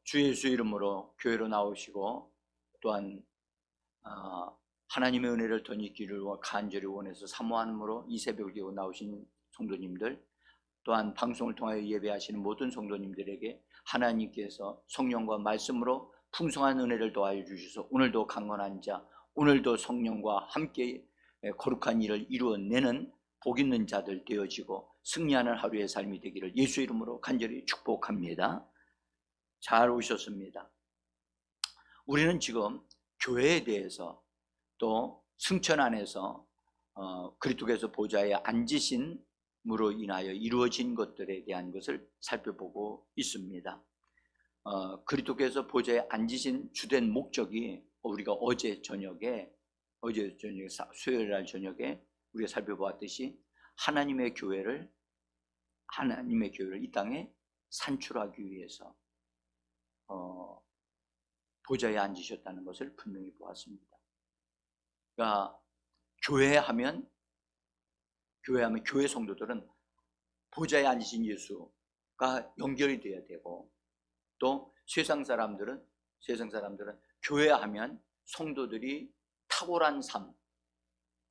주 예수 이름으로 교회로 나오시고 또한 하나님의 은혜를 더 잊기를 간절히 원해서 사모함으로 이 새벽을 기고 나오신 성도님들, 또한 방송을 통하여 예배하시는 모든 성도님들에게 하나님께서 성령과 말씀으로 풍성한 은혜를 더하여 주셔서 오늘도 강건한 자, 오늘도 성령과 함께 거룩한 일을 이루어내는 복 있는 자들 되어지고 승리하는 하루의 삶이 되기를 예수 이름으로 간절히 축복합니다. 잘 오셨습니다. 우리는 지금 교회에 대해서 또 승천 안에서 그리스도께서 보좌에 앉으심으로 인하여 이루어진 것들에 대한 것을 살펴보고 있습니다. 그리스도께서 보좌에 앉으신 주된 목적이 우리가 어제 저녁에 수요일 날 저녁에 우리가 살펴보았듯이 하나님의 교회를 이 땅에 산출하기 위해서 보좌에 앉으셨다는 것을 분명히 보았습니다. 그러니까 교회 성도들은 보좌에 앉으신 예수가 연결이 되어야 되고, 또 세상 사람들은 교회하면 성도들이 탁월한 삶,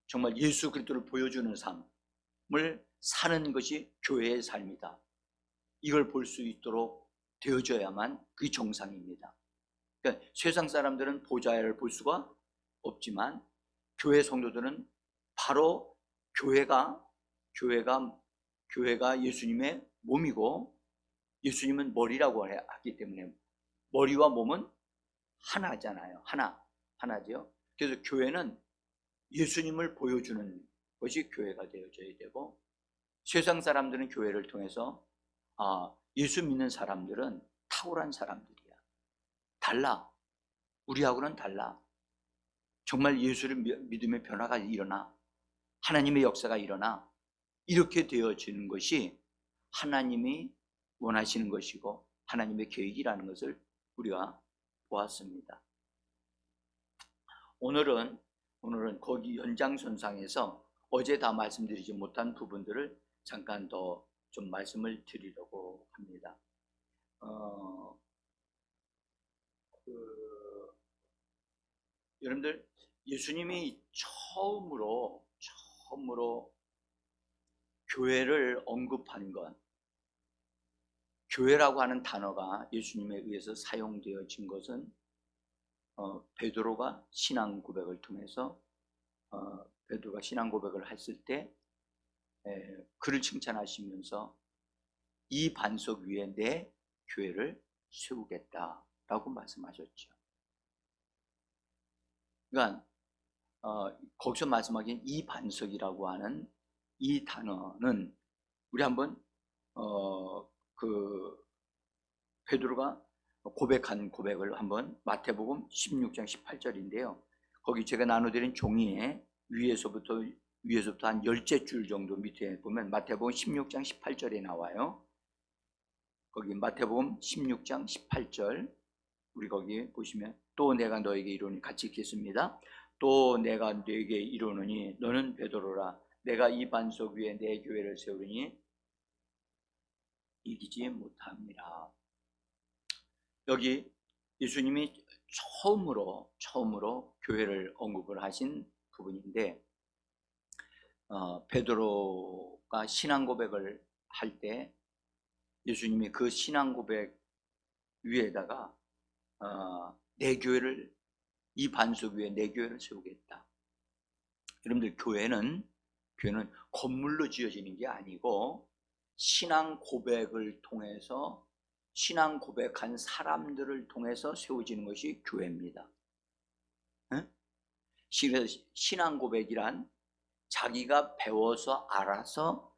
정말 예수 그리스도를 보여주는 삶을 사는 것이 교회의 삶이다. 이걸 볼 수 있도록 되어져야만 그게 정상입니다. 그러니까 세상 사람들은 보좌를 볼 수가 없지만 교회 성도들은 바로 교회가 예수님의 몸이고 예수님은 머리라고 하기 때문에 머리와 몸은 하나잖아요. 하나죠. 그래서 교회는 예수님을 보여주는 것이 교회가 되어져야 되고, 세상 사람들은 교회를 통해서 예수 믿는 사람들은 탁월한 사람들이야. 달라. 우리하고는 달라. 정말 예수를 믿으면 변화가 일어나. 하나님의 역사가 일어나. 이렇게 되어지는 것이 하나님이 원하시는 것이고 하나님의 계획이라는 것을 우리가 보았습니다. 오늘은 거기 연장선상에서 어제 다 말씀드리지 못한 부분들을 잠깐 더 좀 말씀을 드리려고 합니다. 여러분들, 예수님이 처음으로 교회를 언급한 것, 교회라고 하는 단어가 예수님에 의해서 사용되어진 것은 베드로가 신앙 고백을 통해서 베드로가 신앙 고백을 했을 때 그를 칭찬하시면서 이 반석 위에 내 교회를 세우겠다라고 말씀하셨죠. 그러니까 거기서 말씀하신 이 반석이라고 하는 이 단어는 우리 한번 베드로가 고백한 고백을 한번 마태복음 16장 18절인데요. 거기 제가 나눠드린 종이에 위에서부터 한 10째 줄 정도 밑에 보면 마태복음 16장 18절에 나와요. 거기 마태복음 16장 18절, 우리 거기 보시면 또 내가 너에게 이르노니, 같이 읽겠습니다. 또 내가 너에게 이르노니 너는 베드로라. 내가 이 반석 위에 내 교회를 세우리니 이기지 못함이라. 여기 예수님이 처음으로 교회를 언급을 하신 부분인데, 베드로가 신앙 고백을 할 때 예수님이 그 신앙 고백 위에다가 내 교회를, 이 반석 위에 내 교회를 세우겠다. 여러분들, 교회는 건물로 지어지는 게 아니고 신앙 고백을 통해서, 신앙 고백한 사람들을 통해서 세워지는 것이 교회입니다. 신앙 고백이란 자기가 배워서 알아서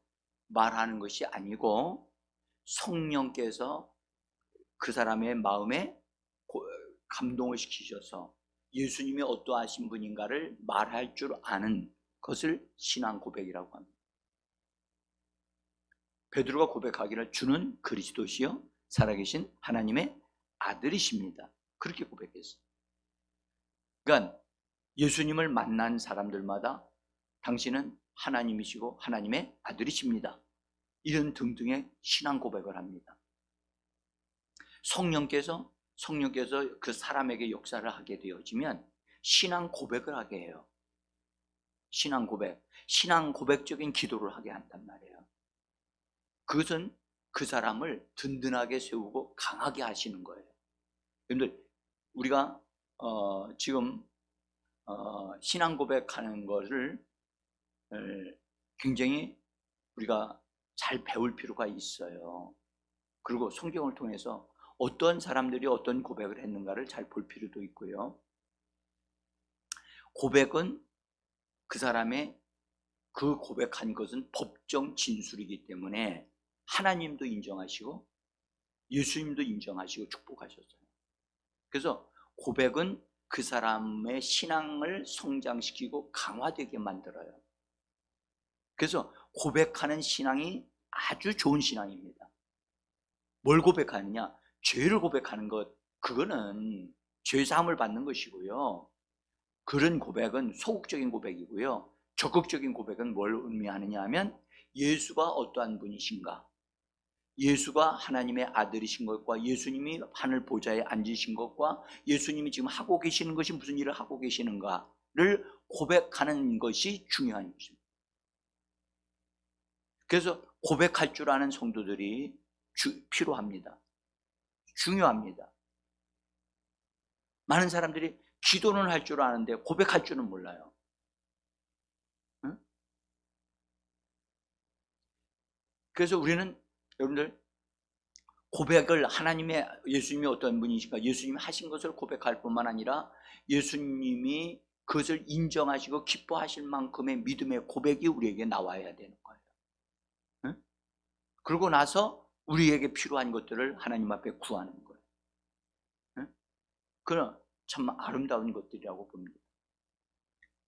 말하는 것이 아니고 성령께서 그 사람의 마음에 감동을 시키셔서 예수님이 어떠하신 분인가를 말할 줄 아는 것을 신앙 고백이라고 합니다. 베드로가 고백하기를 주는 그리스도시요 살아계신 하나님의 아들이십니다. 그렇게 고백했어요. 그러니까 예수님을 만난 사람들마다 당신은 하나님이시고 하나님의 아들이십니다. 이런 등등의 신앙 고백을 합니다. 성령께서 성령께서 그 사람에게 역사를 하게 되어지면 신앙 고백을 하게 해요. 신앙 고백적인 기도를 하게 한단 말이에요. 그것은 그 사람을 든든하게 세우고 강하게 하시는 거예요. 여러분들, 우리가 지금 신앙 고백하는 것을 굉장히 우리가 잘 배울 필요가 있어요. 그리고 성경을 통해서 어떤 사람들이 어떤 고백을 했는가를 잘 볼 필요도 있고요. 고백은 그 사람의 그 고백한 것은 법정 진술이기 때문에 하나님도 인정하시고 예수님도 인정하시고 축복하셨어요. 그래서 고백은 그 사람의 신앙을 성장시키고 강화되게 만들어요. 그래서 고백하는 신앙이 아주 좋은 신앙입니다. 뭘 고백하느냐? 죄를 고백하는 것, 그거는 죄사함을 받는 것이고요. 그런 고백은 소극적인 고백이고요. 적극적인 고백은 뭘 의미하느냐 하면 예수가 어떠한 분이신가, 예수가 하나님의 아들이신 것과 예수님이 하늘 보좌에 앉으신 것과 예수님이 지금 하고 계시는 것이 무슨 일을 하고 계시는가를 고백하는 것이 중요한 것입니다. 그래서 고백할 줄 아는 성도들이 필요합니다. 중요합니다. 많은 사람들이 기도는 할 줄 아는데 고백할 줄은 몰라요. 응? 그래서 우리는 여러분들 고백을 하나님의 예수님이 어떤 분이신가, 예수님이 하신 것을 고백할 뿐만 아니라 예수님이 그것을 인정하시고 기뻐하실 만큼의 믿음의 고백이 우리에게 나와야 되는 거예요. 응? 그러고 나서 우리에게 필요한 것들을 하나님 앞에 구하는 거예요. 응? 그런 참 아름다운 것들이라고 봅니다.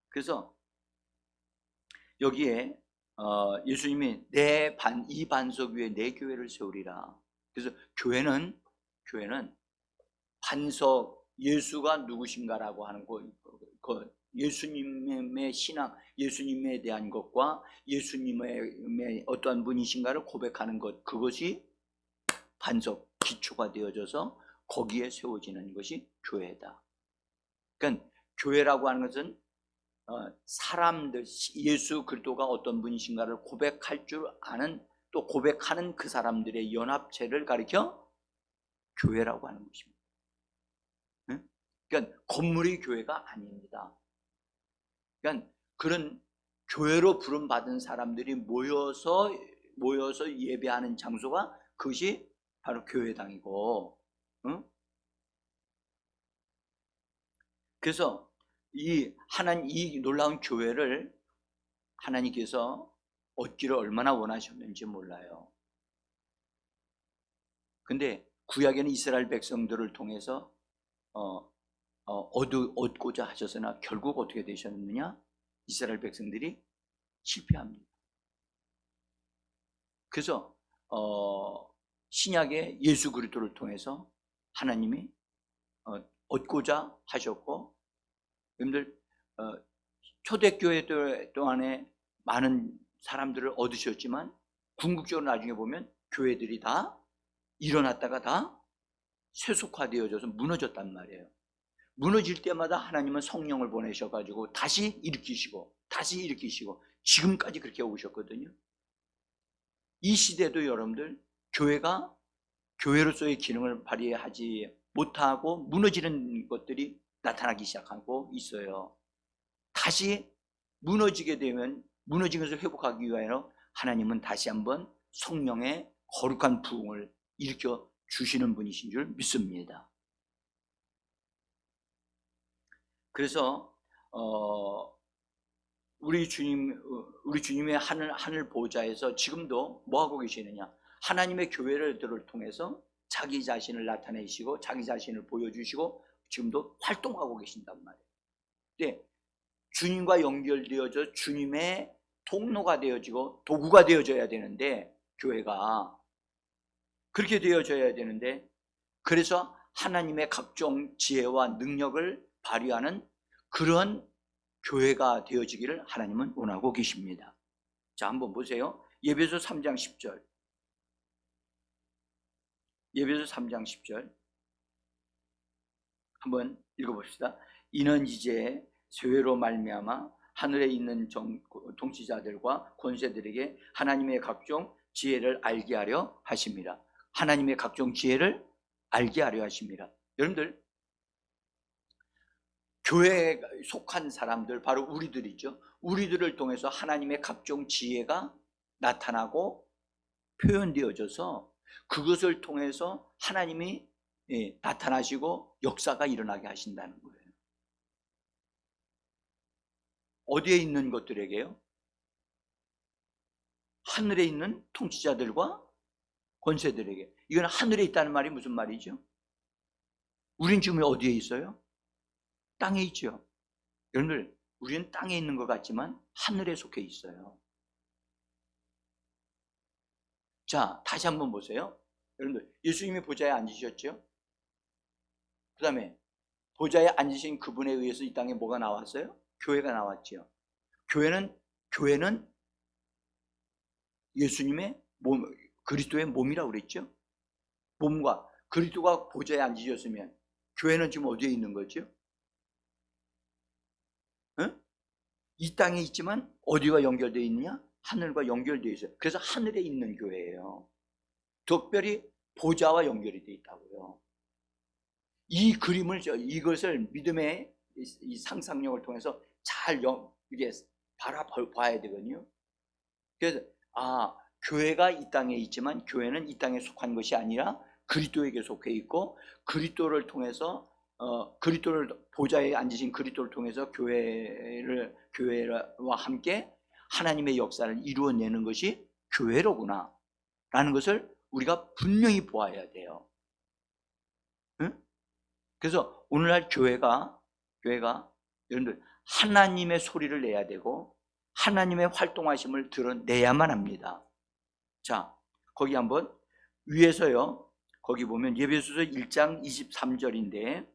그래서 여기에 예수님이 이 반석 위에 내 교회를 세우리라. 그래서 교회는 반석, 예수가 누구신가라고 하는 그 예수님의 신앙, 예수님에 대한 것과 예수님의 어떠한 분이신가를 고백하는 것, 그것이 반석, 기초가 되어져서 거기에 세워지는 것이 교회다. 그러니까 교회라고 하는 것은 사람들, 예수 그리스도가 어떤 분이신가를 고백할 줄 아는, 또 고백하는 그 사람들의 연합체를 가리켜 교회라고 하는 것입니다. 그러니까 건물이 교회가 아닙니다. 그러니까 그런 교회로 부름받은 사람들이 모여서 예배하는 장소가, 그것이 바로 교회당이고, 그래서 이 놀라운 교회를 하나님께서 얻기를 얼마나 원하셨는지 몰라요. 근데 구약에는 이스라엘 백성들을 통해서 얻고자 하셨으나 결국 어떻게 되셨느냐? 이스라엘 백성들이 실패합니다. 그래서 신약의 예수 그리스도를 통해서 하나님이 얻고자 하셨고, 여러분들 초대교회 동안에 많은 사람들을 얻으셨지만 궁극적으로 나중에 보면 교회들이 다 일어났다가 다 쇠속화되어져서 무너졌단 말이에요. 무너질 때마다 하나님은 성령을 보내셔가지고 다시 일으키시고 지금까지 그렇게 오셨거든요. 이 시대도 여러분들 교회가 교회로서의 기능을 발휘하지 못하고 무너지는 것들이 나타나기 시작하고 있어요. 다시 무너지게 되면 무너진 것을 회복하기 위하여 하나님은 다시 한번 성령의 거룩한 부흥을 일으켜 주시는 분이신 줄 믿습니다. 그래서 우리 주님의 하늘 보좌에서 지금도 뭐 하고 계시느냐? 하나님의 교회를 통해서 자기 자신을 나타내시고 자기 자신을 보여주시고 지금도 활동하고 계신단 말이에요. 근데 주님과 연결되어져 주님의 통로가 되어지고 도구가 되어져야 되는데, 교회가 그렇게 되어져야 되는데, 그래서 하나님의 각종 지혜와 능력을 발휘하는 그런 교회가 되어지기를 하나님은 원하고 계십니다. 자, 한번 보세요. 예배소 3장 10절. 예배소 3장 10절. 한번 읽어봅시다. 이는 이제 세회로 말미암아 하늘에 있는 통치자들과 권세들에게 하나님의 각종 지혜를 알게 하려 하십니다. 하나님의 각종 지혜를 알게 하려 하십니다. 여러분들, 교회에 속한 사람들, 바로 우리들이죠. 우리들을 통해서 하나님의 각종 지혜가 나타나고 표현되어져서 그것을 통해서 하나님이 나타나시고 역사가 일어나게 하신다는 거예요. 어디에 있는 것들에게요? 하늘에 있는 통치자들과 권세들에게. 이건 하늘에 있다는 말이 무슨 말이죠? 우린 지금 어디에 있어요? 땅에 있죠. 여러분들, 우리는 땅에 있는 것 같지만 하늘에 속해 있어요. 자, 다시 한번 보세요. 여러분들, 예수님이 보좌에 앉으셨죠? 그 다음에 보좌에 앉으신 그분에 의해서 이 땅에 뭐가 나왔어요? 교회가 나왔죠. 교회는 예수님의 몸, 그리스도의 몸이라고 그랬죠. 몸과 그리스도가 보좌에 앉으셨으면 교회는 지금 어디에 있는 거죠? 응? 이 땅에 있지만 어디와 연결되어 있느냐? 하늘과 연결되어 있어요. 그래서 하늘에 있는 교회예요. 특별히 보좌와 연결이 되어 있다고요. 이 그림을, 이것을 믿음의 이 상상력을 통해서 잘 이게 바라봐야 되거든요. 그래서 교회가 이 땅에 있지만 교회는 이 땅에 속한 것이 아니라 그리스도에게 속해 있고, 그리스도를 통해서 그리스도를 보좌에 앉으신 그리스도를 통해서 교회와 함께 하나님의 역사를 이루어내는 것이 교회로구나 라는 것을 우리가 분명히 보아야 돼요. 응? 그래서 오늘날 교회가 여러분들 하나님의 소리를 내야 되고 하나님의 활동하심을 드러내야만 합니다. 자, 거기 한번 위에서요, 거기 보면 예배소서 1장 23절인데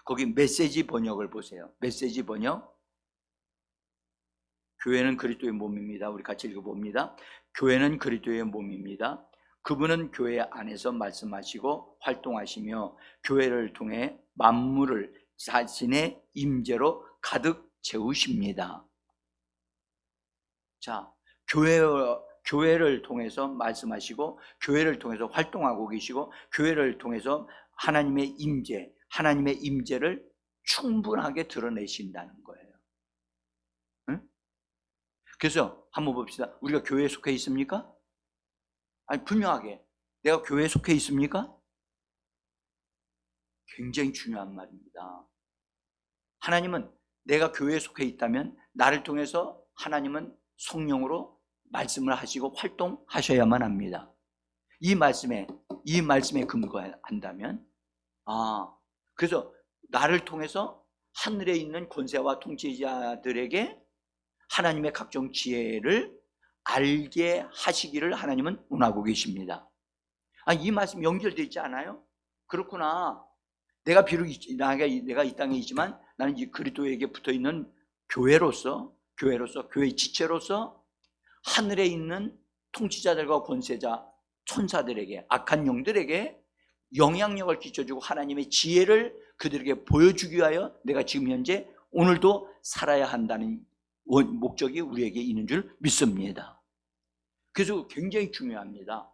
거기 메시지 번역을 보세요. 메시지 번역. 교회는 그리스도의 몸입니다. 우리 같이 읽어봅니다. 교회는 그리스도의 몸입니다. 그분은 교회 안에서 말씀하시고 활동하시며 교회를 통해 만물을 자신의 임재로 가득 채우십니다. 자, 교회를 통해서 말씀하시고 교회를 통해서 활동하고 계시고 교회를 통해서 하나님의 임재를 충분하게 드러내신다는 거예요. 응? 그래서 한번 봅시다. 우리가 교회에 속해 있습니까? 아니, 분명하게 내가 교회에 속해 있습니까? 굉장히 중요한 말입니다. 하나님은 내가 교회에 속해 있다면 나를 통해서 하나님은 성령으로 말씀을 하시고 활동하셔야만 합니다. 이 말씀에 근거한다면, 그래서 나를 통해서 하늘에 있는 권세와 통치자들에게 하나님의 각종 지혜를 알게 하시기를 하나님은 원하고 계십니다. 이 말씀 연결되어 있지 않아요? 그렇구나. 내가 비록 내가 이 땅에 있지만 나는 이 그리스도에게 붙어있는 교회로서 교회의 지체로서 하늘에 있는 통치자들과 권세자, 천사들에게, 악한 영들에게 영향력을 끼쳐주고 하나님의 지혜를 그들에게 보여주기 위하여 내가 지금 현재 오늘도 살아야 한다는 목적이 우리에게 있는 줄 믿습니다. 그래서 굉장히 중요합니다.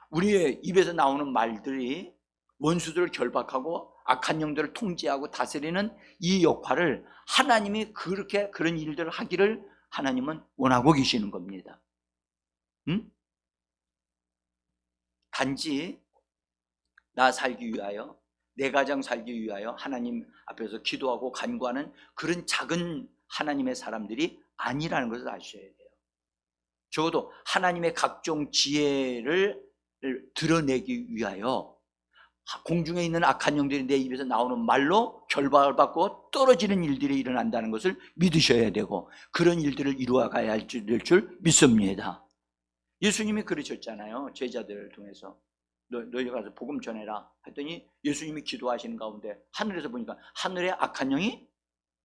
우리의 입에서 나오는 말들이 원수들을 결박하고 악한 영들을 통제하고 다스리는 이 역할을 하나님이 그런 일들을 하기를 하나님은 원하고 계시는 겁니다. 단지 나 살기 위하여, 내 가정 살기 위하여 하나님 앞에서 기도하고 간구하는 그런 작은 하나님의 사람들이 아니라는 것을 아셔야 돼요. 적어도 하나님의 각종 지혜를 드러내기 위하여 공중에 있는 악한 영들이 내 입에서 나오는 말로 결박을 받고 떨어지는 일들이 일어난다는 것을 믿으셔야 되고 그런 일들을 이루어가야 될 줄 믿습니다. 예수님이 그러셨잖아요. 제자들을 통해서 너희 가서 복음 전해라 했더니 예수님이 기도하시는 가운데 하늘에서 보니까 하늘에 악한 영이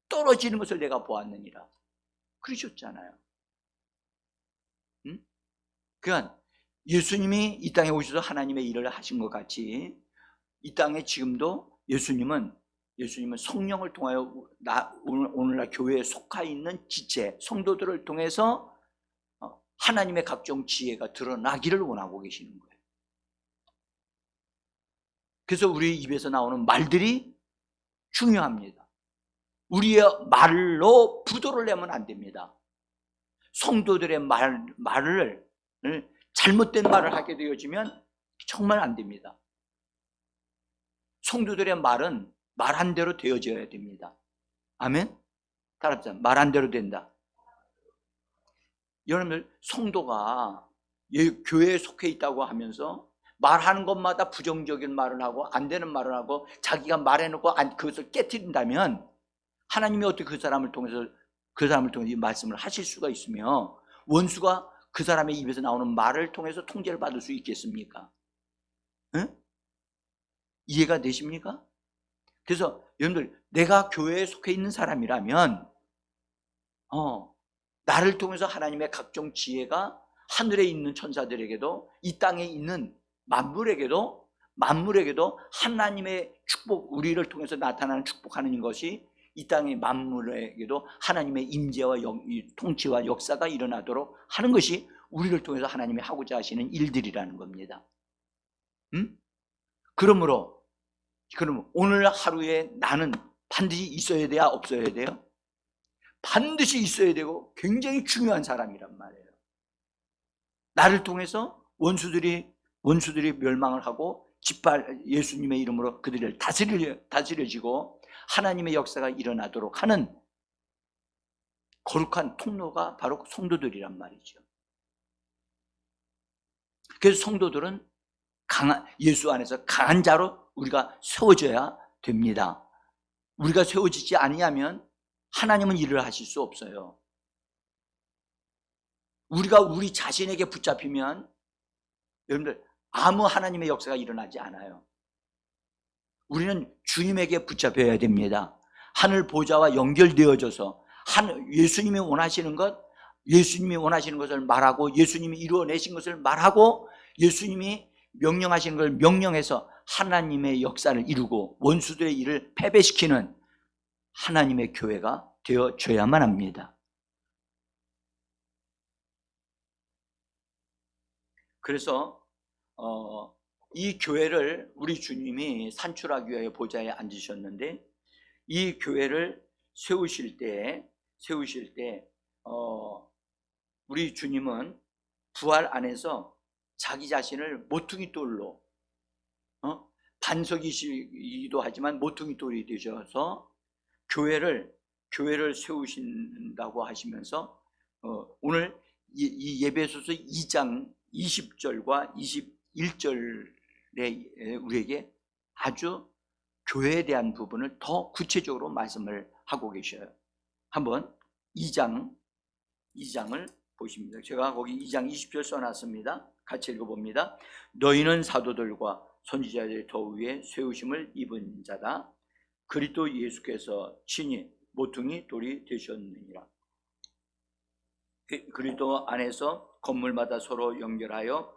떨어지는 것을 내가 보았느니라 그러셨잖아요. 그러니까 예수님이 이 땅에 오셔서 하나님의 일을 하신 것 같이 이 땅에 지금도 예수님은 성령을 통하여 오늘날 교회에 속하 있는 지체 성도들을 통해서 하나님의 각종 지혜가 드러나기를 원하고 계시는 거예요. 그래서 우리 입에서 나오는 말들이 중요합니다. 우리의 말로 부도를 내면 안 됩니다. 성도들의 말을 잘못된 말을 하게 되어지면 정말 안 됩니다. 성도들의 말은 말한 대로 되어져야 됩니다. 아멘? 따라합시다. 말한 대로 된다. 여러분들, 성도가 교회에 속해 있다고 하면서 말하는 것마다 부정적인 말을 하고 안 되는 말을 하고 자기가 말해놓고 그것을 깨트린다면 하나님이 어떻게 그 사람을 통해서 이 말씀을 하실 수가 있으며 원수가 그 사람의 입에서 나오는 말을 통해서 통제를 받을 수 있겠습니까? 응? 이해가 되십니까? 그래서 여러분들, 내가 교회에 속해 있는 사람이라면 나를 통해서 하나님의 각종 지혜가 하늘에 있는 천사들에게도 이 땅에 있는 만물에게도 하나님의 축복, 우리를 통해서 나타나는 축복하는 것이 이 땅의 만물에게도 하나님의 임재와 통치와 역사가 일어나도록 하는 것이 우리를 통해서 하나님이 하고자 하시는 일들이라는 겁니다. 그러므로 오늘 하루에 나는 반드시 있어야 돼야 없어야 돼요? 반드시 있어야 되고 굉장히 중요한 사람이란 말이에요. 나를 통해서 원수들이 멸망을 하고 예수님의 이름으로 그들을 다스려지고 하나님의 역사가 일어나도록 하는 거룩한 통로가 바로 성도들이란 말이죠. 그래서 성도들은 예수 안에서 강한 자로 우리가 세워져야 됩니다. 우리가 세워지지 아니하면 하나님은 일을 하실 수 없어요. 우리가 우리 자신에게 붙잡히면 여러분들 아무 하나님의 역사가 일어나지 않아요. 우리는 주님에게 붙잡혀야 됩니다. 하늘 보좌와 연결되어져서 예수님이 원하시는 것을 말하고 예수님이 이루어내신 것을 말하고 예수님이 명령하신 걸 명령해서 하나님의 역사를 이루고 원수들의 일을 패배시키는 하나님의 교회가 되어줘야만 합니다. 그래서 이 교회를 우리 주님이 산출하기 위하여 보좌에 앉으셨는데 이 교회를 세우실 때 우리 주님은 부활 안에서 자기 자신을 모퉁이 돌로 반석이시기도 하지만 모퉁이 돌이 되셔서 교회를 세우신다고 하시면서 오늘 이 예배소서 2장 20절과 21절에 우리에게 아주 교회에 대한 부분을 더 구체적으로 말씀을 하고 계셔요. 한번 2장을 보십니다. 제가 거기 2장 20절 써놨습니다. 같이 읽어봅니다. 너희는 사도들과 선지자들의 더 위에 세우심을 입은 자다. 그리스도 예수께서 친히 모퉁이 돌이 되셨느니라. 그리스도 안에서 건물마다 서로 연결하여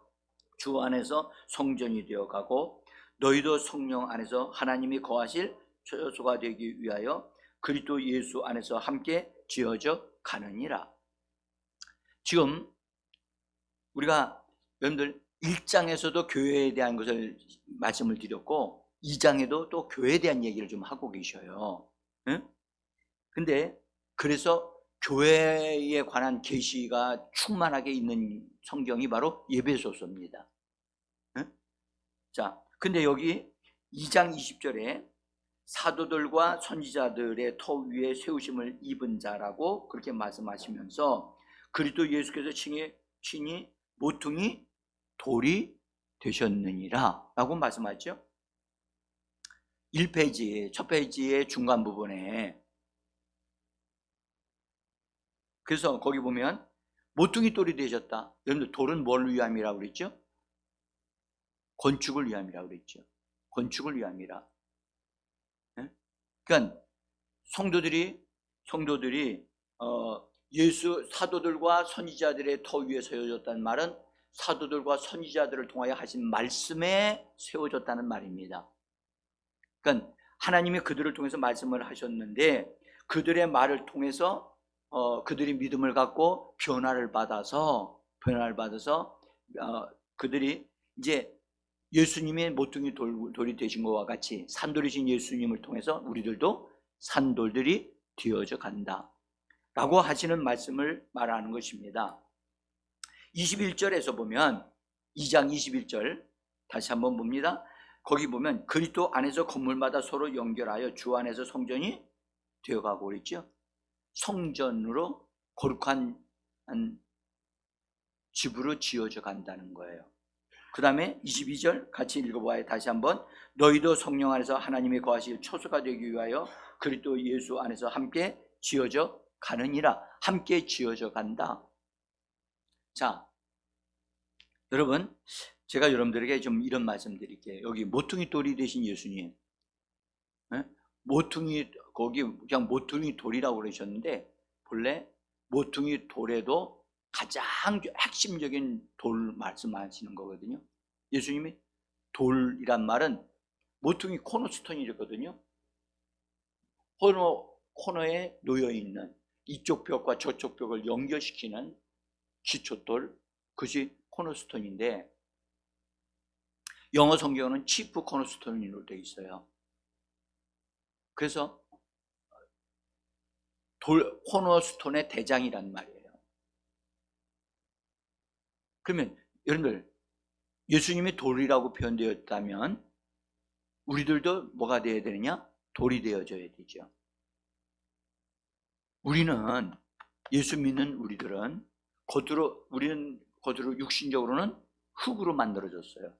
주 안에서 성전이 되어가고 너희도 성령 안에서 하나님이 거하실 처소가 되기 위하여 그리스도 예수 안에서 함께 지어져 가느니라. 지금 우리가 여러분들 1장에서도 교회에 대한 것을 말씀을 드렸고 2장에도 또 교회에 대한 얘기를 좀 하고 계셔요. 근데 그래서 교회에 관한 계시가 충만하게 있는 성경이 바로 예배소서입니다. 자, 근데 여기 2장 20절에 사도들과 선지자들의 터 위에 세우심을 입은 자라고 그렇게 말씀하시면서 그리스도 예수께서 친히 모퉁이 돌이 되셨느니라 라고 말씀하죠. 1페이지, 첫 페이지의 중간 부분에 그래서 거기 보면 모퉁이 돌이 되셨다. 여러분들 돌은 뭘 위함이라고 그랬죠? 건축을 위함이라고 그랬죠. 건축을 위함이라. 그러니까 성도들이 예수 사도들과 선지자들의 터 위에 세워졌다는 말은 사도들과 선지자들을 통하여 하신 말씀에 세워졌다는 말입니다. 그러니까 하나님이 그들을 통해서 말씀을 하셨는데 그들의 말을 통해서 그들이 믿음을 갖고 변화를 받아서 그들이 이제 예수님의 모퉁이 돌이 되신 것과 같이 산돌이신 예수님을 통해서 우리들도 산돌들이 되어져 간다 라고 하시는 말씀을 말하는 것입니다. 21절에서 보면 2장 21절 다시 한번 봅니다. 거기 보면 그리스도 안에서 건물마다 서로 연결하여 주 안에서 성전이 되어가고 그랬죠. 성전으로 거룩한 집으로 지어져 간다는 거예요. 그 다음에 22절 같이 읽어봐요. 다시 한번 너희도 성령 안에서 하나님의 거하실 초소가 되기 위하여 그리스도 예수 안에서 함께 지어져 가느니라. 함께 지어져 간다. 자, 여러분, 제가 여러분들에게 좀 이런 말씀 드릴게요. 여기 모퉁이 돌이 되신 예수님, 모퉁이 거기 그냥 모퉁이 돌이라고 그러셨는데 본래 모퉁이 돌에도 가장 핵심적인 돌 말씀하시는 거거든요. 예수님이 돌이란 말은 모퉁이 코너스톤이거든요. 코너에 놓여 있는 이쪽 벽과 저쪽 벽을 연결시키는 기초돌, 그것이 코너스톤인데 영어 성경은 치프 코너스톤으로 되어 있어요. 그래서 코너스톤의 대장이란 말이에요. 그러면 여러분들 예수님이 돌이라고 표현되었다면 우리들도 뭐가 되어야 되느냐? 돌이 되어져야 되죠. 우리는 예수 믿는 우리는 겉으로 육신적으로는 흙으로 만들어졌어요.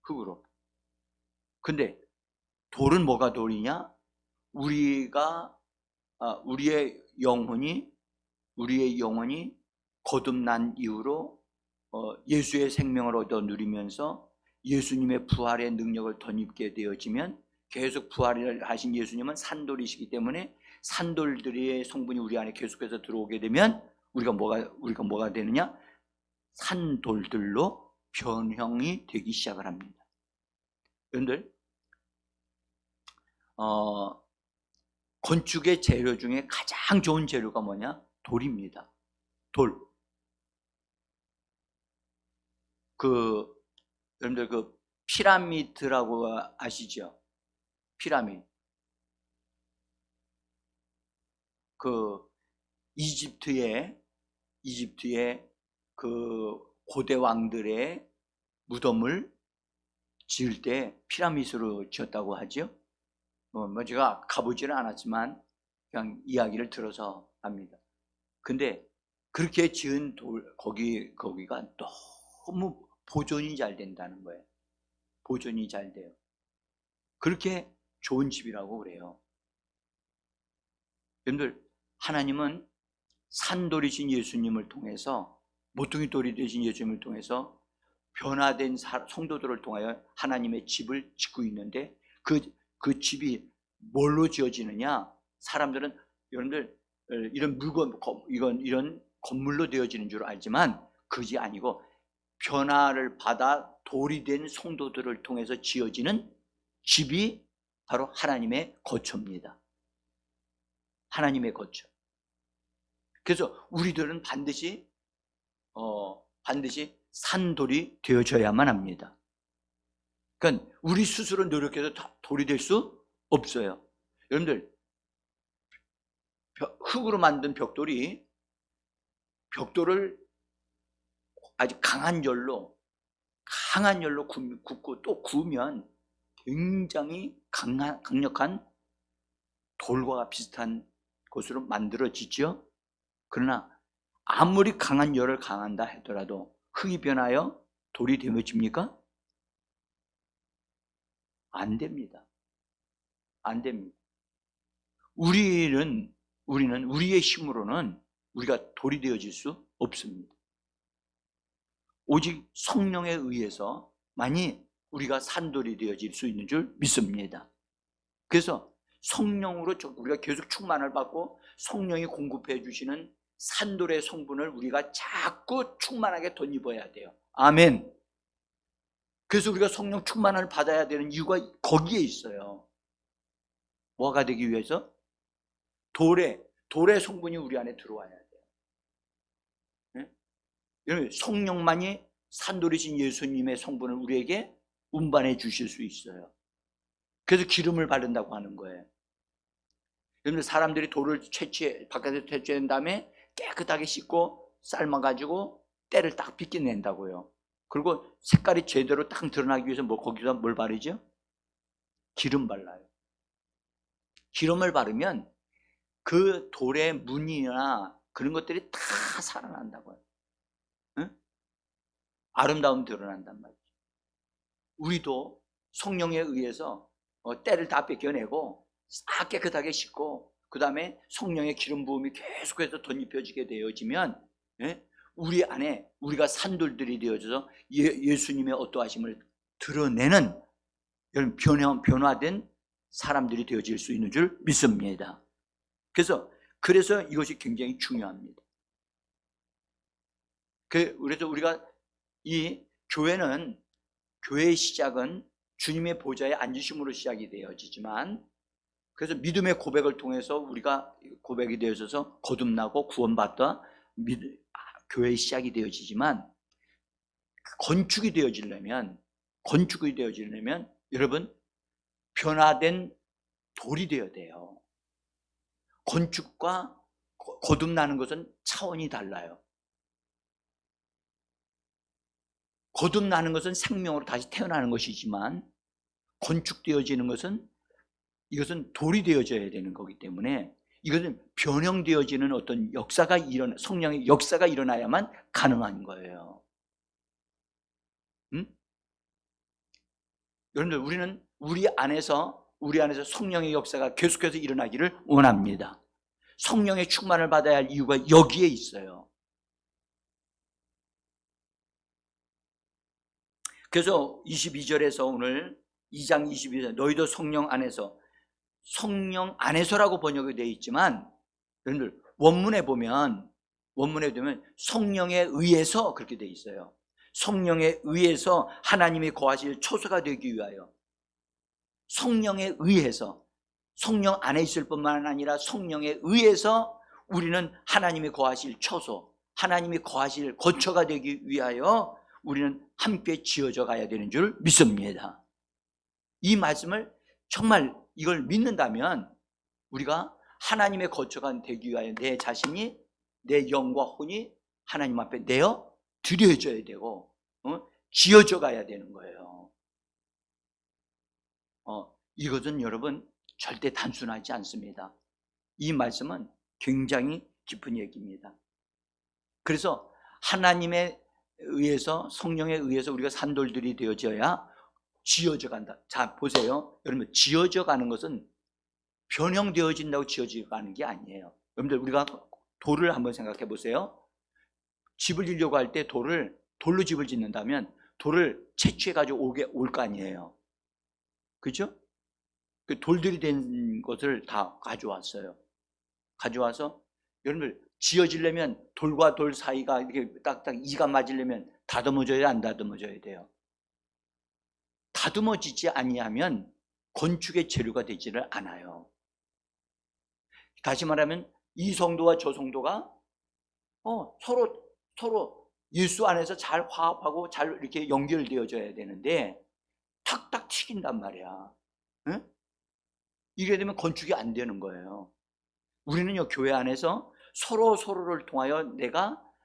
흙으로. 근데 돌은 뭐가 돌이냐? 우리의 영혼이 거듭난 이후로 예수의 생명을 얻어 누리면서 예수님의 부활의 능력을 덧입게 되어지면 계속 부활을 하신 예수님은 산돌이시기 때문에 산돌들의 성분이 우리 안에 계속해서 들어오게 되면 우리가 뭐가 되느냐? 산돌들로 변형이 되기 시작을 합니다. 여러분들 건축의 재료 중에 가장 좋은 재료가 뭐냐? 돌입니다. 돌. 여러분들 피라미드라고 아시죠? 피라미드. 이집트의 고대 왕들의 무덤을 지을 때 피라미드로 지었다고 하죠. 제가 가보지는 않았지만 그냥 이야기를 들어서 압니다. 근데 그렇게 지은 거기가 너무 보존이 잘 된다는 거예요. 보존이 잘 돼요. 그렇게 좋은 집이라고 그래요. 여러분들 하나님은 산돌이신 예수님을 통해서 모퉁이 돌이 되신 예수님을 통해서 변화된 성도들을 통하여 하나님의 집을 짓고 있는데 그 집이 뭘로 지어지느냐? 사람들은 여러분들 이런 이런 건물로 되어지는 줄 알지만 그것이 아니고 변화를 받아 돌이 된 성도들을 통해서 지어지는 집이 바로 하나님의 거처입니다. 하나님의 거처. 그래서 우리들은 반드시 산돌이 되어져야만 합니다. 그러니까 우리 스스로 노력해서 돌이 될 수 없어요. 여러분들 흙으로 만든 벽돌을 아주 강한 열로 굽고 또 구우면 굉장히 강력한 돌과 비슷한 것으로 만들어지죠. 그러나 아무리 강한 열을 가한다 하더라도 흙이 변하여 돌이 되어집니까? 안 됩니다. 안 됩니다. 우리는 우리의 힘으로는 우리가 돌이 되어질 수 없습니다. 오직 성령에 의해서만이 우리가 산돌이 되어질 수 있는 줄 믿습니다. 그래서 성령으로 우리가 계속 충만을 받고 성령이 공급해 주시는 산돌의 성분을 우리가 자꾸 충만하게 덧입어야 돼요. 아멘. 그래서 우리가 성령 충만을 받아야 되는 이유가 거기에 있어요. 뭐가 되기 위해서? 돌의 성분이 우리 안에 들어와야 돼요. 네? 여러분, 성령만이 산돌이신 예수님의 성분을 우리에게 운반해 주실 수 있어요. 그래서 기름을 바른다고 하는 거예요. 여러분, 사람들이 돌을 바깥에 채취한 다음에 깨끗하게 씻고 삶아가지고 때를 딱 빗겨낸다고요. 그리고 색깔이 제대로 딱 드러나기 위해서 거기다 뭘 바르죠? 기름 발라요. 기름을 바르면 그 돌의 무늬나 그런 것들이 다 살아난다고요. 응? 아름다움 드러난단 말이죠. 우리도 성령에 의해서 때를 다 뺏겨내고 싹 깨끗하게 씻고 그 다음에 성령의 기름 부음이 계속해서 덧입혀지게 되어지면, 예? 우리 안에 우리가 산돌들이 되어져서 예수님의 어떠하심을 드러내는 변화된 사람들이 되어질 수 있는 줄 믿습니다. 그래서 이것이 굉장히 중요합니다. 그래서 우리가 이 교회의 시작은 주님의 보좌에 앉으심으로 시작이 되어지지만, 그래서 믿음의 고백을 통해서 우리가 고백이 되어져서 거듭나고 구원받다 교회의 시작이 되어지지만, 건축이 되어지려면 여러분, 변화된 돌이 되어야 돼요. 건축과 거듭나는 것은 차원이 달라요. 거듭나는 것은 생명으로 다시 태어나는 것이지만, 건축되어지는 것은 이것은 돌이 되어져야 되는 거기 때문에 이것은 변형되어지는 어떤 성령의 역사가 일어나야만 가능한 거예요. 여러분들, 우리는 우리 안에서 성령의 역사가 계속해서 일어나기를 원합니다. 성령의 충만을 받아야 할 이유가 여기에 있어요. 그래서 22절에서 오늘 2장 22절, 너희도 성령 안에서라고 번역이 되어 있지만, 여러분들 원문에 보면 성령에 의해서 그렇게 되어 있어요. 성령에 의해서 하나님이 거하실 초소가 되기 위하여, 성령에 의해서, 성령 안에 있을 뿐만 아니라 성령에 의해서 우리는 하나님이 거하실 초소, 하나님이 거하실 거처가 되기 위하여 우리는 함께 지어져 가야 되는 줄 믿습니다. 이 말씀을 정말 이걸 믿는다면 우리가 하나님의 거처가 되기 위하여 내 자신이, 내 영과 혼이 하나님 앞에 내어 드려져야 되고 지어져 가야 되는 거예요. 이것은 여러분 절대 단순하지 않습니다. 이 말씀은 굉장히 깊은 얘기입니다. 그래서 하나님에 의해서, 성령에 의해서 우리가 산돌들이 되어져야 지어져 간다. 자, 보세요. 여러분, 지어져 가는 것은 변형되어진다고 지어져 가는 게 아니에요. 여러분들, 우리가 돌을 한번 생각해 보세요. 집을 지려고 할 때 돌로 집을 짓는다면 돌을 채취해 가지고 올 거 아니에요. 그죠? 그 돌들이 된 것을 다 가져왔어요. 가져와서 여러분들, 지어지려면 돌과 돌 사이가 이렇게 딱딱 이가 맞으려면 다듬어져야 안 다듬어져야 돼요. 다듬어지지 아니하면 건축의 재료가 되지를 않아요. 다시 말하면 이 성도와 저 성도가 서로 예수 안에서 잘 화합하고 잘 이렇게 연결되어져야 되는데 탁탁 튀긴단 말이야. 응? 이게 되면 건축이 안 되는 거예요. 우리는요, 교회 안에서 서로를 통하여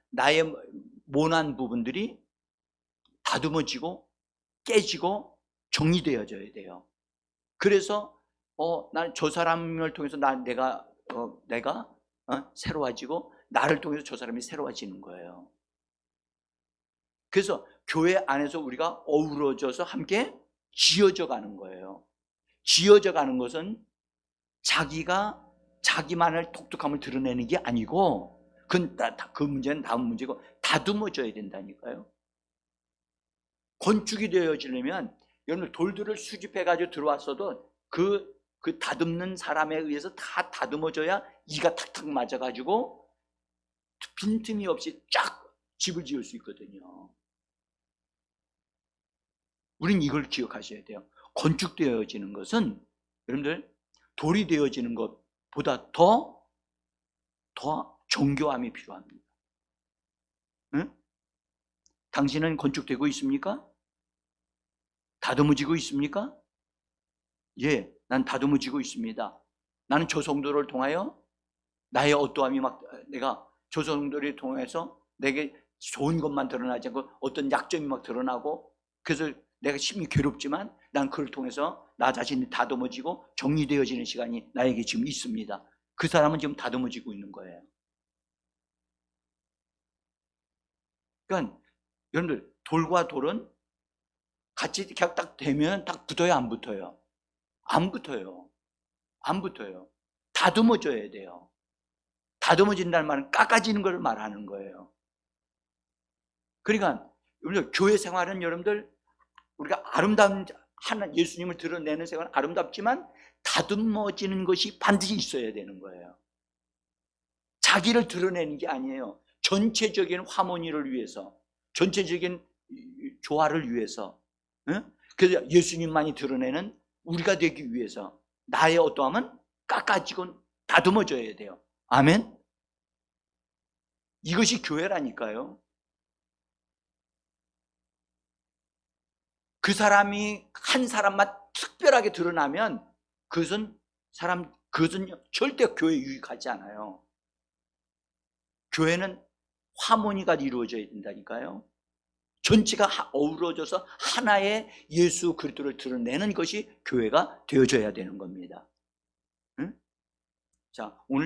나의 모난 부분들이 다듬어지고 깨지고 정리되어져야 돼요. 그래서 난 저 사람을 통해서 내가 새로워지고, 나를 통해서 저 사람이 새로워지는 거예요. 그래서 교회 안에서 우리가 어우러져서 함께 지어져 가는 거예요. 지어져 가는 것은 자기만의 독특함을 드러내는 게 아니고, 그 문제는 다음 문제고, 다듬어져야 된다니까요. 건축이 되어지려면 여러분, 돌들을 수집해가지고 들어왔어도 그 다듬는 사람에 의해서 다 다듬어져야 이가 탁탁 맞아가지고 빈틈이 없이 쫙 집을 지을 수 있거든요. 우린 이걸 기억하셔야 돼요. 건축되어지는 것은 여러분들 돌이 되어지는 것보다 더 정교함이 필요합니다. 응? 당신은 건축되고 있습니까? 다듬어지고 있습니까? 예, 난 다듬어지고 있습니다. 나는 저 성도를 통하여 나의 어떠함이 내가 저 성도를 통해서 내게 좋은 것만 드러나지 않고 어떤 약점이 막 드러나고, 그래서 내가 심히 괴롭지만 난 그걸 통해서 나 자신이 다듬어지고 정리되어지는 시간이 나에게 지금 있습니다. 그 사람은 지금 다듬어지고 있는 거예요. 그러니까 여러분들, 돌과 돌은 같이 그냥 딱 되면 딱 붙어요, 안 붙어요? 안 붙어요. 안 붙어요. 다듬어져야 돼요. 다듬어진다는 말은 깎아지는 걸 말하는 거예요. 그러니까 여러분들, 교회 생활은 여러분들, 우리가 아름다운 예수님을 드러내는 생활은 아름답지만 다듬어지는 것이 반드시 있어야 되는 거예요. 자기를 드러내는 게 아니에요. 전체적인 하모니를 위해서, 전체적인 조화를 위해서, 그래서 예수님만이 드러내는 우리가 되기 위해서 나의 어떠함은 깎아지고 다듬어져야 돼요. 아멘? 이것이 교회라니까요. 그 사람이 한 사람만 특별하게 드러나면 그것은 절대 교회에 유익하지 않아요. 교회는 화모니가 이루어져야 된다니까요. 전체가 어우러져서 하나의 예수 그리스도를 드러내는 것이 교회가 되어져야 되는 겁니다. 응? 자, 오늘